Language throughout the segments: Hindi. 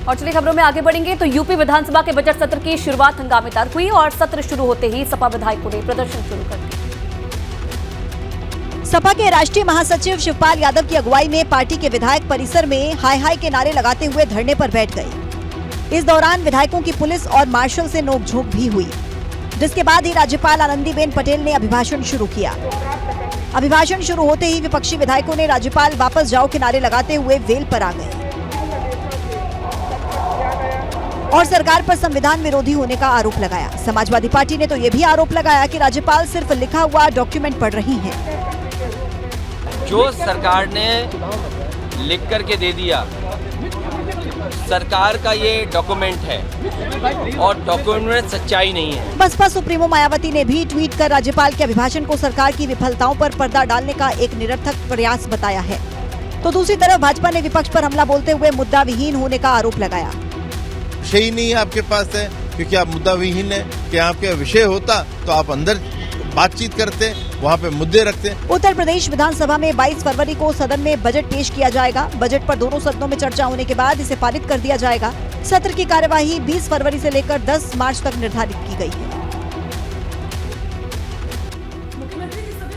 और चलिए खबरों में आगे बढ़ेंगे तो यूपी विधानसभा के बजट सत्र की शुरुआत हंगामेदार हुई और सत्र शुरू होते ही सपा विधायकों ने प्रदर्शन शुरू कर दिया। सपा के राष्ट्रीय महासचिव शिवपाल यादव की अगुवाई में पार्टी के विधायक परिसर में हाय हाय के नारे लगाते हुए धरने पर बैठ गए। इस दौरान विधायकों की पुलिस और मार्शल से नोकझोंक भी हुई, जिसके बाद ही राज्यपाल आनंदीबेन पटेल ने अभिभाषण शुरू किया। अभिभाषण शुरू होते ही विपक्षी विधायकों ने राज्यपाल वापस जाओ के नारे लगाते हुए वेल पर आ गए और सरकार पर संविधान विरोधी होने का आरोप लगाया। समाजवादी पार्टी ने तो ये भी आरोप लगाया कि राज्यपाल सिर्फ लिखा हुआ डॉक्यूमेंट पढ़ रही हैं। जो सरकार ने लिख करके दे दिया, सरकार का ये डॉक्यूमेंट है और डॉक्यूमेंट में सच्चाई नहीं है। बसपा सुप्रीमो मायावती ने भी ट्वीट कर राज्यपाल के अभिभाषण को सरकार की विफलताओं पर पर्दा डालने का एक निरर्थक प्रयास बताया है। तो दूसरी तरफ भाजपा ने विपक्ष पर हमला बोलते हुए मुद्दा विहीन होने का आरोप लगाया। विषय ही नहीं आपके पास है, क्योंकि आप मुद्दा विहीन है। कि आपके विषय होता तो आप अंदर बातचीत करते, वहाँ पे मुद्दे रखते। उत्तर प्रदेश विधानसभा में 22 फरवरी को सदन में बजट पेश किया जाएगा। बजट पर दोनों सदनों में चर्चा होने के बाद इसे पारित कर दिया जाएगा। सत्र की कार्यवाही 20 फरवरी से लेकर 10 मार्च तक निर्धारित की गई है।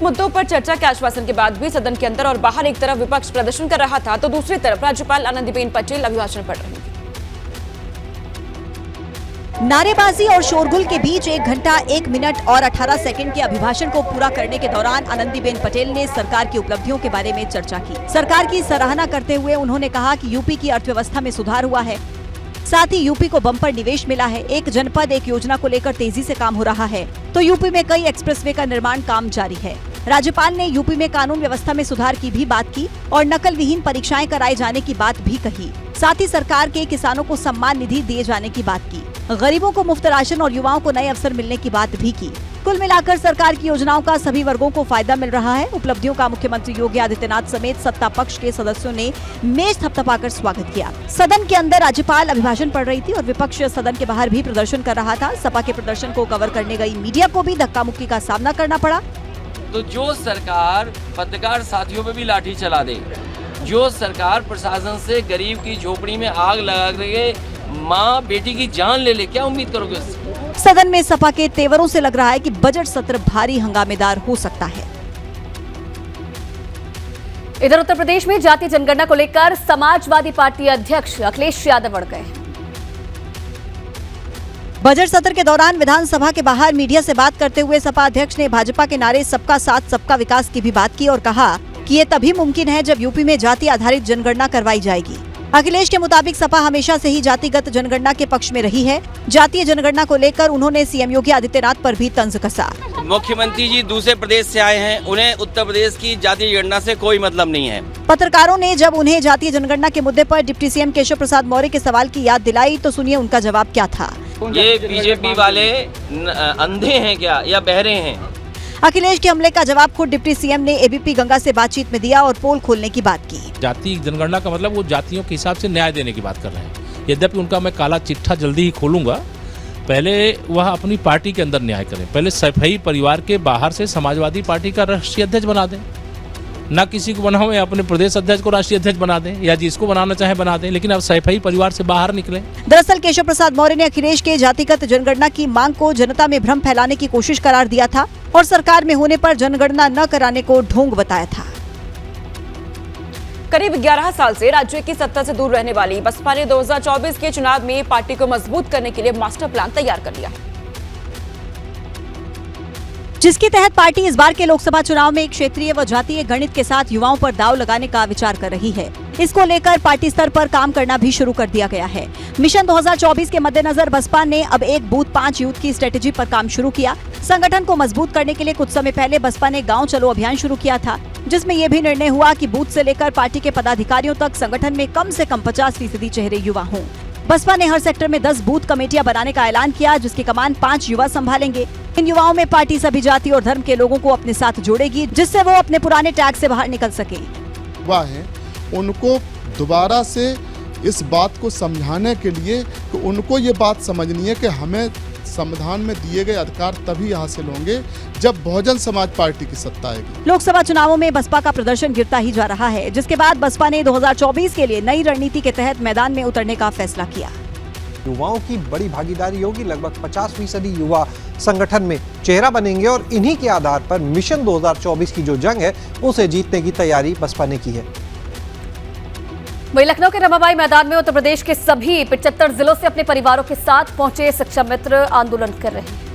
मुद्दों पर चर्चा के आश्वासन के बाद भी सदन के अंदर और बाहर एक तरफ विपक्ष प्रदर्शन कर रहा था तो दूसरी तरफ राज्यपाल आनंदीबेन पटेल अभिभाषण पढ़ रही थी। नारेबाजी और शोरगुल के बीच 1 घंटा 1 मिनट और 18 सेकंड के अभिभाषण को पूरा करने के दौरान आनंदीबेन पटेल ने सरकार की उपलब्धियों के बारे में चर्चा की। सरकार की सराहना करते हुए उन्होंने कहा कि यूपी की अर्थव्यवस्था में सुधार हुआ है, साथ ही यूपी को बम्पर निवेश मिला है। एक जनपद एक योजना को लेकर तेजी से काम हो रहा है, तो यूपी में कई एक्सप्रेसवे का निर्माण काम जारी है। राज्यपाल ने यूपी में कानून व्यवस्था में सुधार की भी बात की और नकल विहीन परीक्षाएं कराए जाने की बात भी कही। साथ ही सरकार के किसानों को सम्मान निधि दिए जाने की बात की, गरीबों को मुफ्त राशन और युवाओं को नए अवसर मिलने की बात भी की। कुल मिलाकर सरकार की योजनाओं का सभी वर्गों को फायदा मिल रहा है। उपलब्धियों का मुख्यमंत्री योगी आदित्यनाथ समेत सत्ता पक्ष के सदस्यों ने मेज थपथपाकर स्वागत किया। सदन के अंदर राज्यपाल अभिभाषण पढ़ रही थी और विपक्ष सदन के बाहर भी प्रदर्शन कर रहा था। सपा के प्रदर्शन को कवर करने गई मीडिया को भी धक्का मुक्की का सामना करना पड़ा। तो जो सरकार पत्रकार साथियों पे भी लाठी चला दे, जो सरकार प्रशासन से गरीब की झोपड़ी में आग लगा के माँ बेटी की जान ले ले, क्या उम्मीद करोगे उससे? सदन में सपा के तेवरों से लग रहा है कि बजट सत्र भारी हंगामेदार हो सकता है। इधर उत्तर प्रदेश में जातीय जनगणना को लेकर समाजवादी पार्टी अध्यक्ष अखिलेश यादव अड़ गए। बजट सत्र के दौरान विधानसभा के बाहर मीडिया से बात करते हुए सपा अध्यक्ष ने भाजपा के नारे सबका साथ सबका विकास की भी बात की और कहा कि ये तभी मुमकिन है जब यूपी में जाति आधारित जनगणना करवाई जाएगी। अखिलेश के मुताबिक सपा हमेशा से ही जातिगत जनगणना के पक्ष में रही है। जातीय जनगणना को लेकर उन्होंने सीएम योगी आदित्यनाथ पर भी तंज कसा। मुख्यमंत्री जी दूसरे प्रदेश से आए हैं, उन्हें उत्तर प्रदेश की जातीय जनगणना से कोई मतलब नहीं है। पत्रकारों ने जब उन्हें जातीय जनगणना के मुद्दे पर डिप्टी सीएम केशव प्रसाद मौर्य के सवाल की याद दिलाई तो सुनिए उनका जवाब क्या था। ये बीजेपी वाले अंधे हैं क्या या बहरे हैं? अखिलेश के हमले का जवाब खुद डिप्टी सीएम ने एबीपी गंगा से बातचीत में दिया और पोल खोलने की बात की। जातीय जनगणना का मतलब वो जातियों के हिसाब से न्याय देने की बात कर रहे हैं। यद्यपि उनका मैं काला चिट्ठा जल्दी ही खोलूंगा, पहले वह अपनी पार्टी के अंदर न्याय करें। पहले सफाई परिवार के बाहर से समाजवादी पार्टी का राष्ट्रीय अध्यक्ष बना दें, ना किसी को बनाओ या अपने प्रदेश अध्यक्ष को राष्ट्रीय अध्यक्ष बना दें या जिसको बनाना चाहे बना दें, लेकिन अब सफाई परिवार से बाहर निकले। दरअसल केशव प्रसाद मौर्य ने अखिलेश के जातिगत जनगणना की मांग को जनता में भ्रम फैलाने की कोशिश करार दिया था और सरकार में होने पर जनगणना न कराने को ढोंग बताया था। करीब 11 साल से राज्य की सत्ता से दूर रहने वाली बसपा ने 2024 के चुनाव में पार्टी को मजबूत करने के लिए मास्टर प्लान तैयार कर लिया, जिसके तहत पार्टी इस बार के लोकसभा चुनाव में एक क्षेत्रीय व जातीय गणित के साथ युवाओं पर दांव लगाने का विचार कर रही है। इसको लेकर पार्टी स्तर पर काम करना भी शुरू कर दिया गया है। मिशन 2024 के मद्देनजर बसपा ने अब 1 बूथ 5 यूथ की स्ट्रेटेजी पर काम शुरू किया। संगठन को मजबूत करने के लिए कुछ समय पहले बसपा ने गाँव चलो अभियान शुरू किया था, जिसमें यह भी निर्णय हुआ कि बूथ से लेकर पार्टी के पदाधिकारियों तक संगठन में कम से कम 50% चेहरे युवा हों। बसपा ने हर सेक्टर में 10 बूथ कमेटियां बनाने का ऐलान किया, जिसकी कमान 5 युवा संभालेंगे। इन युवाओं में पार्टी सभी जाति और धर्म के लोगों को अपने साथ जोड़ेगी, जिससे वो अपने पुराने टैग से बाहर निकल सके। युवा है उनको दोबारा से इस बात को समझाने के लिए कि उनको ये बात समझनी है कि हमें संविधान में दिए गए अधिकार तभी हासिल होंगे जब बहुजन समाज पार्टी की सत्ता आएगी। लोकसभा चुनावों में बसपा का प्रदर्शन गिरता ही जा रहा है, जिसके बाद बसपा ने 2024 के लिए नई रणनीति के तहत मैदान में उतरने का फैसला किया। युवाओं की बड़ी भागीदारी होगी, लगभग 50% युवा संगठन में चेहरा बनेंगे और इन्हीं के आधार पर मिशन 2024 की जो जंग है उसे जीतने की तैयारी बसपा ने की है। वहीं लखनऊ के रमाबाई मैदान में उत्तर प्रदेश के सभी 75 जिलों से अपने परिवारों के साथ पहुंचे शिक्षा मित्र आंदोलन कर रहे हैं।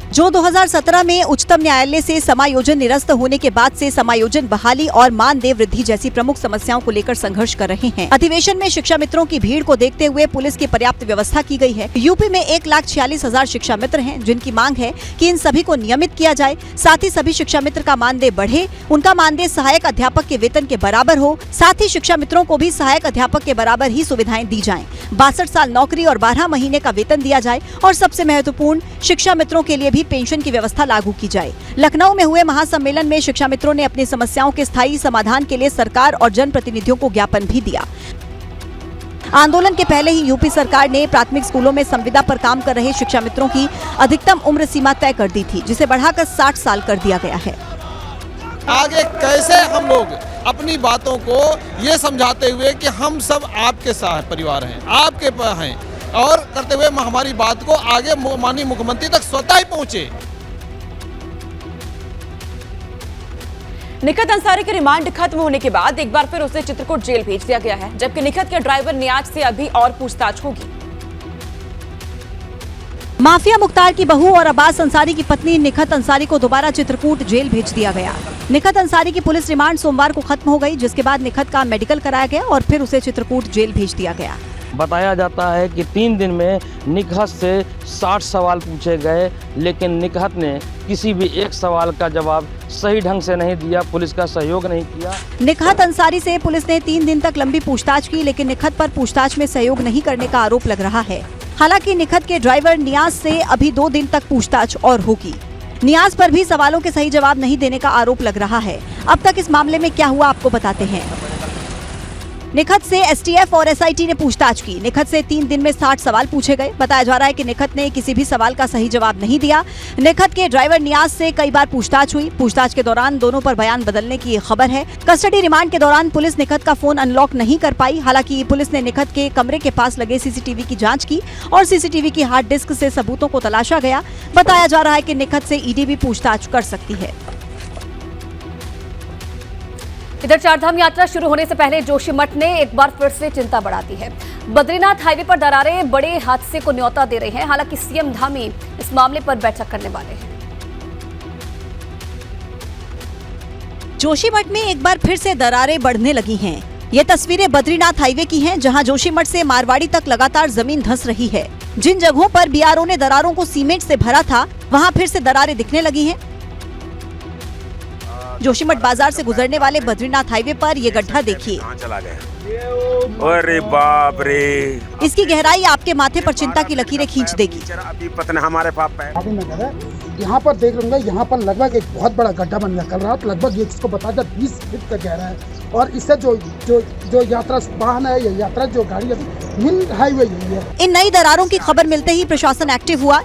जो 2017 में उच्चतम न्यायालय से समायोजन निरस्त होने के बाद से समायोजन बहाली और मानदेय वृद्धि जैसी प्रमुख समस्याओं को लेकर संघर्ष कर रहे हैं। अधिवेशन में शिक्षा मित्रों की भीड़ को देखते हुए पुलिस की पर्याप्त व्यवस्था की गई है। यूपी में 1,46,000 शिक्षा मित्र हैं, जिनकी मांग है कि इन सभी को नियमित किया जाए। साथ ही सभी शिक्षा मित्र का मानदेय बढ़े, उनका मानदेय सहायक अध्यापक के वेतन के बराबर हो। साथ ही शिक्षा मित्रों को भी सहायक अध्यापक के बराबर ही सुविधाएं दी जाएं। 62 साल नौकरी और 12 महीने का वेतन दिया जाए और सबसे महत्वपूर्ण, शिक्षा मित्रों के लिए भी पेंशन की व्यवस्था लागू की जाए। लखनऊ में हुए महासम्मेलन में शिक्षा मित्रों ने अपनी समस्याओं के स्थायी समाधान के लिए सरकार और जनप्रतिनिधियों को ज्ञापन भी दिया। आंदोलन के पहले ही यूपी सरकार ने प्राथमिक स्कूलों में संविदा पर काम कर रहे शिक्षा मित्रों की अधिकतम उम्र सीमा तय कर दी थी, जिसे बढ़ाकर 60 साल कर दिया गया है। आगे कैसे हम लोग अपनी बातों को ये समझाते हुए कि हम सब आपके साथ परिवार हैं, आपके हैं, और करते हुए हमारी बात को आगे माननीय मुख्यमंत्री तक स्वतः ही पहुंचे। निखत अंसारी के रिमांड खत्म होने के बाद एक बार फिर उसे चित्रकूट जेल भेज दिया गया है, जबकि निखत के ड्राइवर नियाज से अभी और पूछताछ होगी। माफिया मुख्तार की बहू और अब्बास अंसारी की पत्नी निखत अंसारी को दोबारा चित्रकूट जेल भेज दिया गया। निखत अंसारी की पुलिस रिमांड सोमवार को खत्म हो गई, जिसके बाद निखत का मेडिकल कराया गया और फिर उसे चित्रकूट जेल भेज दिया गया। बताया जाता है कि 3 दिन में निखत से 60 सवाल पूछे गए, लेकिन निखत ने किसी भी एक सवाल का जवाब सही ढंग से नहीं दिया, पुलिस का सहयोग नहीं किया। निखत अंसारी से पुलिस ने 3 दिन तक लंबी पूछताछ की, लेकिन निखत पर पूछताछ में सहयोग नहीं करने का आरोप लग रहा है। हालांकि निखत के ड्राइवर नियाज से अभी 2 दिन तक पूछताछ और होगी। नियाज पर भी सवालों के सही जवाब नहीं देने का आरोप लग रहा है। अब तक इस मामले में क्या हुआ आपको बताते हैं। निखत से एसटीएफ और एसआईटी ने पूछताछ की। निखत से 3 दिन में 60 सवाल पूछे गए। बताया जा रहा है कि निखत ने किसी भी सवाल का सही जवाब नहीं दिया। निखत के ड्राइवर नियाज से कई बार पूछताछ हुई। पूछताछ के दौरान दोनों पर बयान बदलने की खबर है। कस्टडी रिमांड के दौरान पुलिस निखत का फोन अनलॉक नहीं कर पाई। हालांकि पुलिस ने निखत के कमरे के पास लगे सीसीटीवी की जाँच की और सीसीटीवी की हार्ड डिस्क से सबूतों को तलाशा गया। बताया जा रहा है कि निखत से ईडी भी पूछताछ कर सकती है। इधर चारधाम यात्रा शुरू होने से पहले जोशीमठ ने एक बार फिर से चिंता बढ़ा दी है। बद्रीनाथ हाईवे पर दरारें बड़े हादसे को न्योता दे रहे हैं। हालांकि सीएम धामी इस मामले पर बैठक करने वाले हैं। जोशीमठ में एक बार फिर से दरारें बढ़ने लगी हैं। ये तस्वीरें बद्रीनाथ हाईवे की हैं, जहां जोशीमठ से मारवाड़ी तक लगातार जमीन धंस रही है। जिन जगहों पर बीआरओ ने दरारों को सीमेंट से भरा था, वहां फिर से दरारें दिखने लगी हैं। जोशीमठ बाजार से गुजरने वाले बद्रीनाथ हाईवे पर ये गड्ढा देखिए। अरे बाप रे, इसकी गहराई आपके माथे पर चिंता की लकीरें खींच देगी। अभी पता हमारे पाप है। यहाँ पर देख लूंगा, यहाँ पर लगभग एक बहुत बड़ा गड्ढा बन गया। कल रात लगभग ये जिसको बताया 20 फीट का गहरा है और इससे जो यात्रा वाहन है, ये यात्रा जो गाड़ी है, मेन हाईवे यही है। इन नई दरारों की खबर मिलते ही प्रशासन एक्टिव हुआ।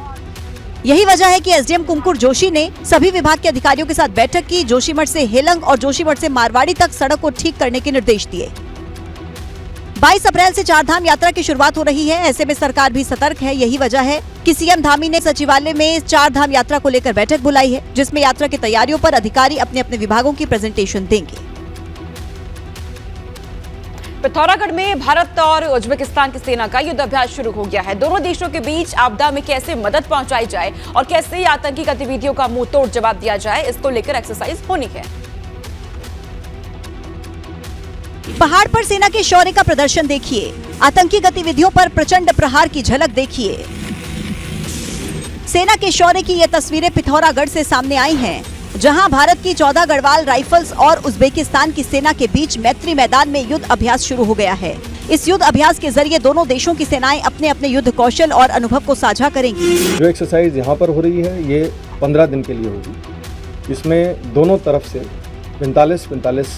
यही वजह है कि एसडीएम कुमकुर जोशी ने सभी विभाग के अधिकारियों के साथ बैठक की। जोशीमठ से हेलंग और जोशीमठ से मारवाड़ी तक सड़क को ठीक करने के निर्देश दिए। 22 अप्रैल से चारधाम यात्रा की शुरुआत हो रही है। ऐसे में सरकार भी सतर्क है। यही वजह है कि सीएम धामी ने सचिवालय में चारधाम यात्रा को लेकर बैठक बुलाई है, जिसमें यात्रा की तैयारियों पर अधिकारी अपने अपने विभागों की प्रेजेंटेशन देंगे। पिथौरागढ़ में भारत और उज्बेकिस्तान की सेना का युद्ध अभ्यास शुरू हो गया है। दोनों देशों के बीच आपदा में कैसे मदद पहुंचाई जाए और कैसे आतंकी गतिविधियों का मुंह तोड़ जवाब दिया जाए, इसको लेकर एक्सरसाइज होनी है। पहाड़ पर सेना के शौर्य का प्रदर्शन देखिए। आतंकी गतिविधियों पर प्रचंड प्रहार की झलक देखिए। सेना के शौर्य की ये तस्वीरें पिथौरागढ़ से सामने आई हैं, जहां भारत की 14 गढ़वाल राइफल्स और उज्बेकिस्तान की सेना के बीच मैत्री मैदान में युद्ध अभ्यास शुरू हो गया है। इस युद्ध अभ्यास के जरिए दोनों देशों की सेनाएं अपने अपने युद्ध कौशल और अनुभव को साझा करेंगी। जो एक्सरसाइज यहाँ पर हो रही है, ये 15 दिन के लिए होगी। इसमें दोनों तरफ से 45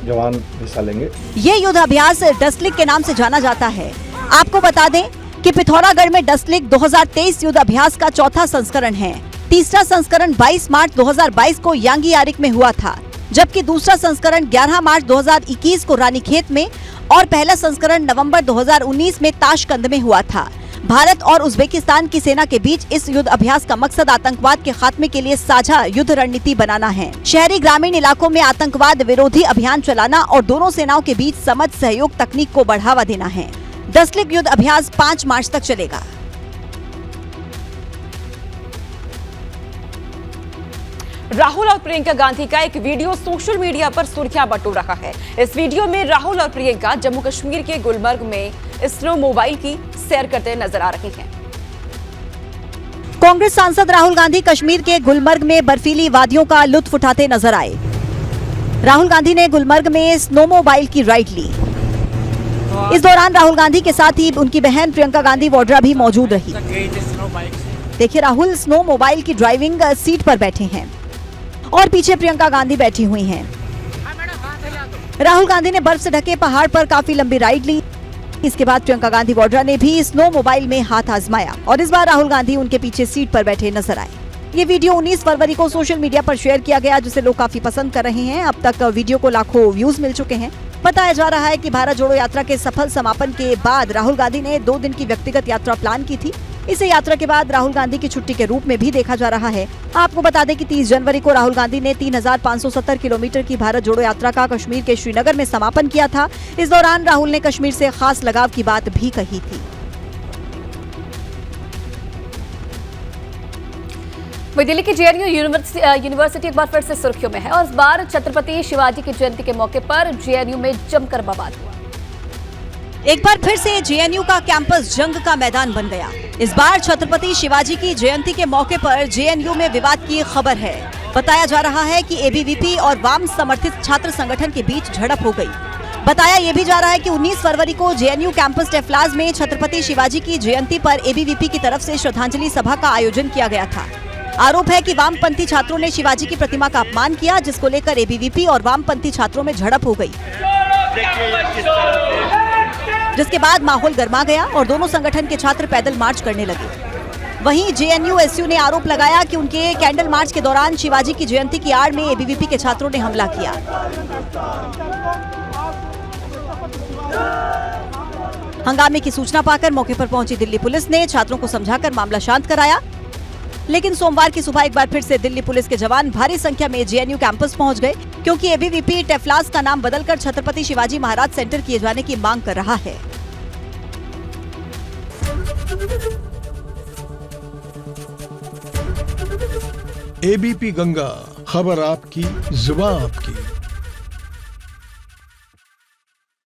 जवान हिस्सा लेंगे। ये युद्ध अभ्यास डस्टलिक के नाम से जाना जाता है। आपको बता दें कि पिथौरागढ़ में डस्टलिक 2023 युद्ध अभ्यास का चौथा संस्करण है। तीसरा संस्करण 22 मार्च 2022 को यांगियारिक में हुआ था, जबकि दूसरा संस्करण 11 मार्च 2021 को रानीखेत में और पहला संस्करण नवंबर 2019 में ताशकंद में हुआ था। भारत और उज्बेकिस्तान की सेना के बीच इस युद्ध अभ्यास का मकसद आतंकवाद के खात्मे के लिए साझा युद्ध रणनीति बनाना है। शहरी ग्रामीण इलाकों में आतंकवाद विरोधी अभियान चलाना और दोनों सेनाओं के बीच समझ सहयोग तकनीक को बढ़ावा देना है। डस्टलिक युद्ध अभ्यास 5 मार्च तक चलेगा। राहुल और प्रियंका गांधी का एक वीडियो सोशल मीडिया पर सुर्खियां बटोर रहा है। इस वीडियो में राहुल और प्रियंका जम्मू कश्मीर के गुलमर्ग में स्नो मोबाइल की सैर करते नजर आ रहे हैं। कांग्रेस सांसद राहुल गांधी कश्मीर के गुलमर्ग में बर्फीली वादियों का लुत्फ उठाते नजर आए। राहुल गांधी ने गुलमर्ग में स्नो मोबाइल की राइड ली। इस दौरान राहुल गांधी के साथ ही उनकी बहन प्रियंका गांधी वाड्रा भी मौजूद रही। देखिए, राहुल स्नो मोबाइल की ड्राइविंग सीट पर बैठे हैं और पीछे प्रियंका गांधी बैठी हुई हैं। राहुल गांधी ने बर्फ से ढके पहाड़ पर काफी लंबी राइड ली। इसके बाद प्रियंका गांधी वाड्रा ने भी स्नो मोबाइल में हाथ आजमाया और इस बार राहुल गांधी उनके पीछे सीट पर बैठे नजर आए। ये वीडियो 19 फरवरी को सोशल मीडिया पर शेयर किया गया, जिसे लोग काफी पसंद कर रहे हैं। अब तक वीडियो को लाखों व्यूज मिल चुके हैं। बताया जा रहा है कि भारत जोड़ो यात्रा के सफल समापन के बाद राहुल गांधी ने 2 दिन की व्यक्तिगत यात्रा प्लान की थी। इसे यात्रा के बाद राहुल गांधी की छुट्टी के रूप में भी देखा जा रहा है। आपको बता दें कि 30 जनवरी को राहुल गांधी ने 3570 किलोमीटर की भारत जोड़ो यात्रा का कश्मीर के श्रीनगर में समापन किया था। इस दौरान राहुल ने कश्मीर से खास लगाव की बात भी कही थी। दिल्ली की जेएनयू यूनिवर्सिटी एक बार फिर से सुर्खियों में है और इस बार छत्रपति शिवाजी की जयंती के मौके पर जेएनयू में जमकर बवाल हुआ। एक बार फिर से जेएनयू का कैंपस जंग का मैदान बन गया। इस बार छत्रपति शिवाजी की जयंती के मौके पर जेएनयू में विवाद की खबर है। बताया जा रहा है कि एबीवीपी और वाम समर्थित छात्र संगठन के बीच झड़प हो गई। बताया ये भी जा रहा है कि 19 फरवरी को जेएनयू कैंपस टेफ्लाज में छत्रपति शिवाजी की जयंती पर एबीवीपी की तरफ से श्रद्धांजलि सभा का आयोजन किया गया था। आरोप है कि वामपंथी छात्रों ने शिवाजी की प्रतिमा का अपमान किया, जिसको लेकर एबीवीपी और वामपंथी छात्रों में झड़प हो गई, जिसके बाद माहौल गर्मा गया और दोनों संगठन के छात्र पैदल मार्च करने लगे। वहीं जेएनयू-एसयू ने आरोप लगाया कि उनके कैंडल मार्च के दौरान शिवाजी की जयंती की आड़ में एबीवीपी के छात्रों ने हमला किया। हंगामे की सूचना पाकर मौके पर पहुंची दिल्ली पुलिस ने छात्रों को समझाकर मामला शांत कराया, लेकिन सोमवार की सुबह एक बार फिर से दिल्ली पुलिस के जवान भारी संख्या में जेएनयू कैंपस पहुंच गए, क्योंकि एबीवीपी टेफ्लाज का नाम बदलकर छत्रपति शिवाजी महाराज सेंटर किए जाने की मांग कर रहा है। एबीपी गंगा, खबर आपकी, जुबान आपकी।